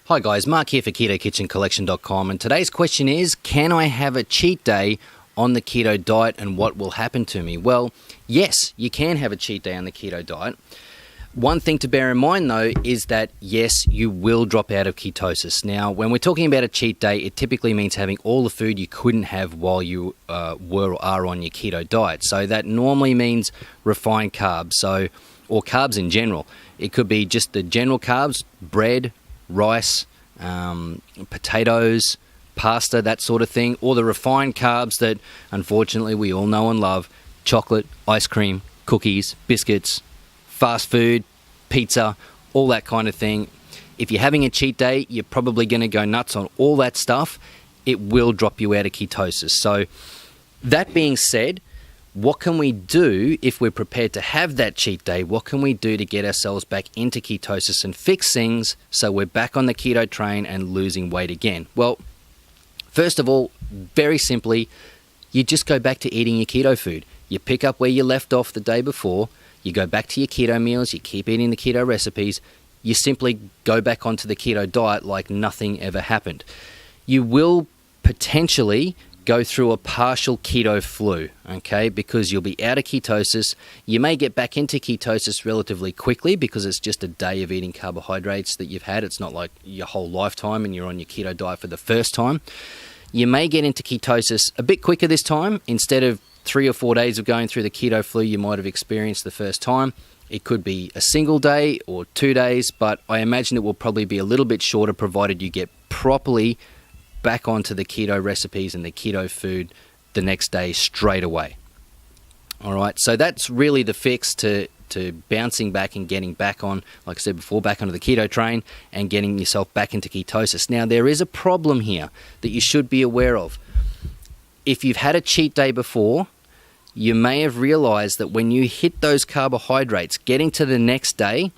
Hi guys, Mark here for KetoKitchenCollection.com, and today's question is, can I have a cheat day on the keto diet and what will happen to me? Well, yes, you can have a cheat day on the keto diet. One thing to bear in mind though is that yes, you will drop out of ketosis. Now, when we're talking about a cheat day, it typically means having all the food you couldn't have while you were or are on your keto diet. So that normally means refined carbs, or carbs in general. It could be just the general carbs, bread, rice, potatoes, pasta, that sort of thing, or the refined carbs that unfortunately we all know and love: chocolate, ice cream, cookies, biscuits, fast food, pizza, all that kind of thing. If you're having a cheat day, you're probably going to go nuts on all that stuff. It will drop you out of ketosis. So that being said, what can we do if we're prepared to have that cheat day? What can we do to get ourselves back into ketosis and fix things so we're back on the keto train and losing weight again? Well, first of all, very simply, you just go back to eating your keto food. You pick up where you left off the day before. You go back to your keto meals. You keep eating the keto recipes. You simply go back onto the keto diet like nothing ever happened. You will potentially go through a partial keto flu, okay, because you'll be out of ketosis. You may get back into ketosis relatively quickly because it's just a day of eating carbohydrates that you've had. It's not like your whole lifetime and you're on your keto diet for the first time. You may get into ketosis a bit quicker this time. Instead of 3 or 4 days of going through the keto flu you might have experienced the first time, it could be a single day or 2 days, but I imagine it will probably be a little bit shorter provided you get properly back onto the keto recipes and the keto food the next day straight away. All right, so that's really the fix to bouncing back and getting back on, like I said before, back onto the keto train and getting yourself back into ketosis. Now, there is a problem here that you should be aware of. If you've had a cheat day before, you may have realized that when you hit those carbohydrates, getting to the next day,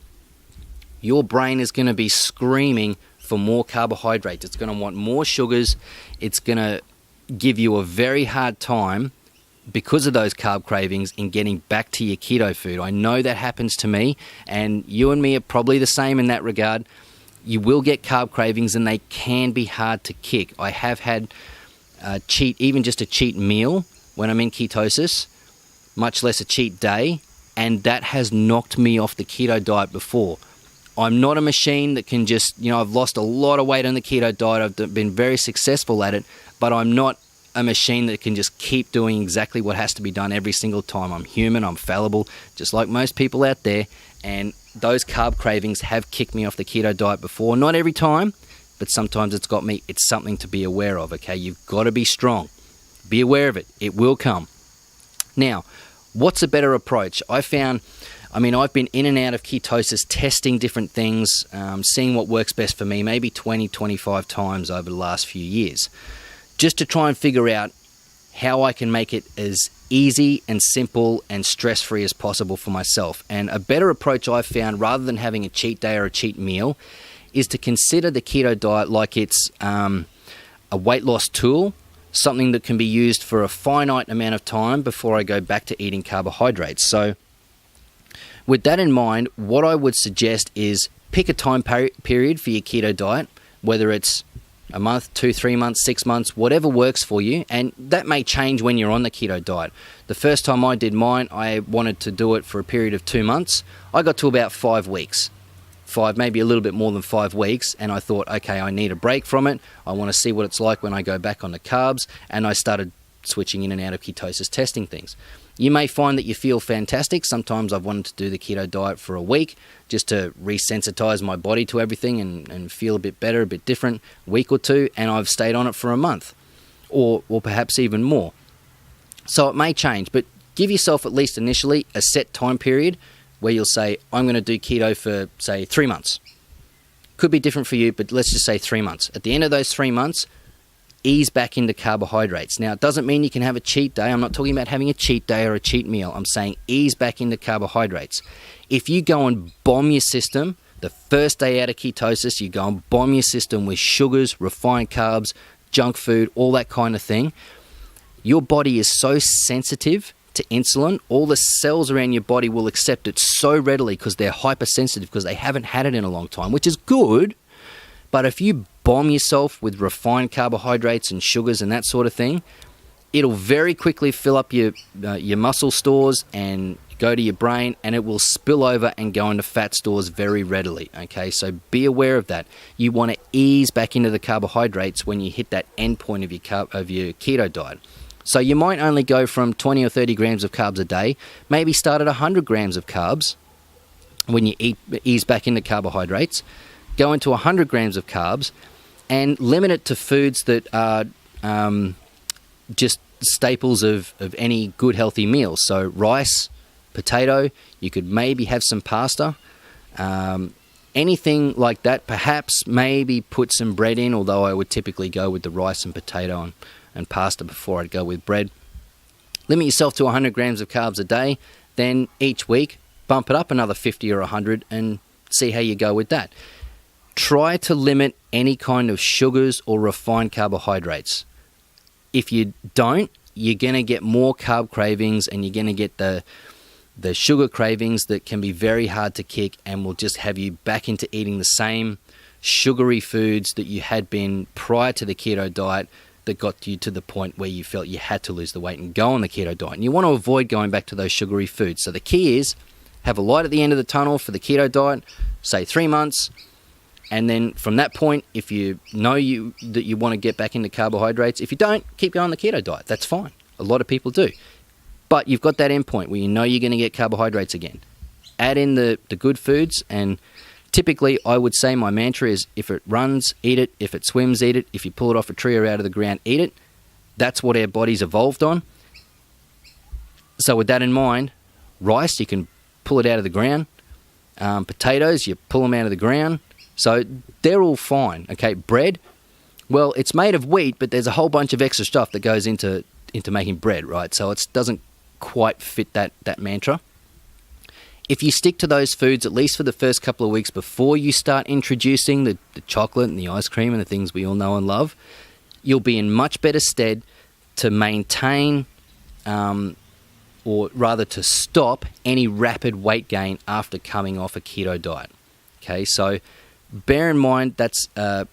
your brain is going to be screaming for more carbohydrates. It's going to want more sugars. It's going to give you a very hard time because of those carb cravings in getting back to your keto food. I know that happens to me, and you and me are probably the same in that regard. You will get carb cravings and they can be hard to kick. I have had even just a cheat meal when I'm in ketosis, much less a cheat day, and that has knocked me off the keto diet before. I'm not a machine that can just, I've lost a lot of weight on the keto diet. I've been very successful at it, but I'm not a machine that can just keep doing exactly what has to be done every single time. I'm human, I'm fallible, just like most people out there, and those carb cravings have kicked me off the keto diet before. Not every time, but sometimes it's got me. It's something to be aware of, okay? You've got to be strong. Be aware of it. It will come. Now, what's a better approach? I've been in and out of ketosis, testing different things, seeing what works best for me, maybe 20, 25 times over the last few years, just to try and figure out how I can make it as easy and simple and stress-free as possible for myself. And a better approach I've found, rather than having a cheat day or a cheat meal, is to consider the keto diet like it's a weight loss tool, something that can be used for a finite amount of time before I go back to eating carbohydrates. So with that in mind, what I would suggest is pick a time period for your keto diet, whether it's a month, 2, 3 months, 6 months, whatever works for you. And that may change when you're on the keto diet. The first time I did mine, I wanted to do it for a period of 2 months. I got to about 5 weeks. 5, maybe a little bit more than 5 weeks, and I thought, okay, I need a break from it. I want to see what it's like when I go back on the carbs, and I started switching in and out of ketosis, testing things. You may find that you feel fantastic. Sometimes I've wanted to do the keto diet for a week just to resensitize my body to everything and feel a bit better, a bit different, a week or two, and I've stayed on it for a month or perhaps even more. So it may change, but give yourself at least initially a set time period where you'll say, I'm going to do keto for, say, 3 months. Could be different for you, but let's just say 3 months. At the end of those 3 months, ease back into carbohydrates. Now, it doesn't mean you can have a cheat day. I'm not talking about having a cheat day or a cheat meal. I'm saying ease back into carbohydrates. If you go and bomb your system, the first day out of ketosis, you go and bomb your system with sugars, refined carbs, junk food, all that kind of thing, your body is so sensitive to insulin, all the cells around your body will accept it so readily because they're hypersensitive because they haven't had it in a long time, which is good, But if you bomb yourself with refined carbohydrates and sugars and that sort of thing, it'll very quickly fill up your muscle stores and go to your brain, and it will spill over and go into fat stores very readily. Okay, so be aware of that. You want to ease back into the carbohydrates when you hit that end point of your keto diet. So you might only go from 20 or 30 grams of carbs a day, maybe start at 100 grams of carbs when you ease back into carbohydrates, go into 100 grams of carbs, and limit it to foods that are just staples of any good healthy meal. So rice, potato, you could maybe have some pasta, anything like that. Perhaps maybe put some bread in, although I would typically go with the rice and potato and pasta before I'd go with bread. Limit yourself to 100 grams of carbs a day, then each week bump it up another 50 or 100 and see how you go with that. Try to limit any kind of sugars or refined carbohydrates. If you don't, you're going to get more carb cravings, and you're going to get the sugar cravings that can be very hard to kick, and will just have you back into eating the same sugary foods that you had been prior to the keto diet, that got you to the point where you felt you had to lose the weight and go on the keto diet. And you want to avoid going back to those sugary foods. So the key is have a light at the end of the tunnel for the keto diet, say 3 months. And then from that point, if you know that you want to get back into carbohydrates, if you don't, keep going on the keto diet. That's fine. A lot of people do. But you've got that end point where you know you're going to get carbohydrates again. Add in the good foods, and typically I would say my mantra is, if it runs, eat it. If it swims, eat it. If you pull it off a tree or out of the ground, eat it. That's what our body's evolved on. So with that in mind, rice, you can pull it out of the ground. Potatoes, you pull them out of the ground. So they're all fine. Okay, bread, well, it's made of wheat, but there's a whole bunch of extra stuff that goes into making bread, right? So it doesn't quite fit that mantra. If you stick to those foods, at least for the first couple of weeks before you start introducing the chocolate and the ice cream and the things we all know and love, you'll be in much better stead to maintain, or rather to stop any rapid weight gain after coming off a keto diet. Okay, so bear in mind that's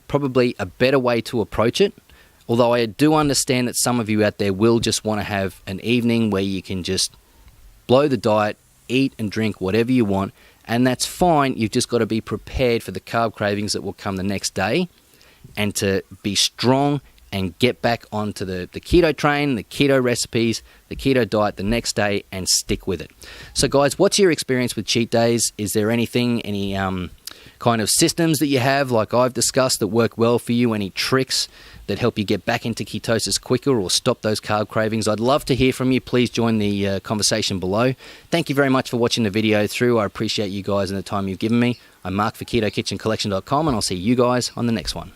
probably a better way to approach it. Although I do understand that some of you out there will just want to have an evening where you can just blow the diet, eat and drink whatever you want, and that's fine. You've just got to be prepared for the carb cravings that will come the next day, and to be strong and get back onto the keto train, the keto recipes, the keto diet the next day, and stick with it. So guys, what's your experience with cheat days? Is there any kind of systems that you have, like I've discussed, that work well for you? Any tricks that help you get back into ketosis quicker or stop those carb cravings? I'd love to hear from you. Please join the conversation below. Thank you very much for watching the video through. I appreciate you guys and the time you've given me. I'm Mark for KetoKitchenCollection.com, and I'll see you guys on the next one.